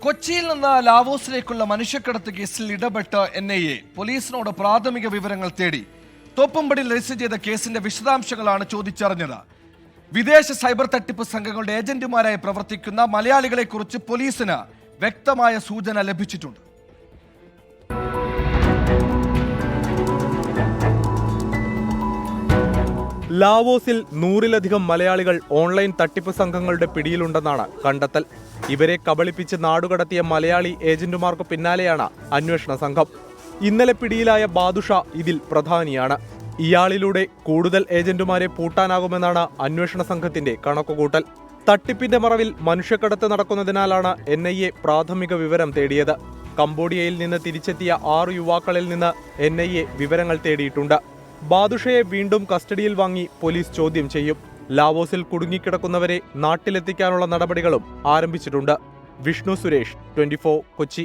കൊച്ചിയിൽ നിന്ന് ലാവോസിലേക്കുള്ള മനുഷ്യക്കടത്ത് കേസിൽ ഇടപെട്ട് NIA പോലീസിനോട് പ്രാഥമിക വിവരങ്ങൾ തേടി. തോപ്പുംപടിയിൽ രജിസ്റ്റർ ചെയ്ത കേസിന്റെ വിശദാംശങ്ങളാണ് ചോദിച്ചറിഞ്ഞത്. വിദേശ സൈബർ തട്ടിപ്പ് സംഘങ്ങളുടെ ഏജന്റുമാരായി പ്രവർത്തിക്കുന്ന മലയാളികളെക്കുറിച്ച് പോലീസിന് വ്യക്തമായ സൂചന ലഭിച്ചിട്ടുണ്ട്. ലാവോസിൽ 100-ലധികം മലയാളികൾ ഓൺലൈൻ തട്ടിപ്പ് സംഘങ്ങളുടെ പിടിയിലുണ്ടെന്നാണ് കണ്ടെത്തൽ. ഇവരെ കബളിപ്പിച്ച് നാടുകടത്തിയ മലയാളി ഏജന്റുമാർക്ക് പിന്നാലെയാണ് അന്വേഷണ സംഘം. ഇന്നലെ പിടിയിലായ ബാദുഷ ഇതിൽ പ്രധാനിയാണ്. ഇയാളിലൂടെ കൂടുതൽ ഏജന്റുമാരെ പൂട്ടാനാകുമെന്നാണ് അന്വേഷണ സംഘത്തിന്റെ കണക്കുകൂട്ടൽ. തട്ടിപ്പിന്റെ മറവിൽ മനുഷ്യക്കടത്ത് നടക്കുന്നതിനാലാണ് NIA പ്രാഥമിക വിവരം തേടിയത്. കംബോഡിയയിൽ നിന്ന് തിരിച്ചെത്തിയ 6 യുവാക്കളിൽ നിന്ന് NIA വിവരങ്ങൾ തേടിയിട്ടുണ്ട്. ബാദുഷയെ വീണ്ടും കസ്റ്റഡിയിൽ വാങ്ങി പോലീസ് ചോദ്യം ചെയ്യും. ലാവോസിൽ കുടുങ്ങിക്കിടക്കുന്നവരെ നാട്ടിലെത്തിക്കാനുള്ള നടപടികളും ആരംഭിച്ചിട്ടുണ്ട്. വിഷ്ണു സുരേഷ്, 24 കൊച്ചി.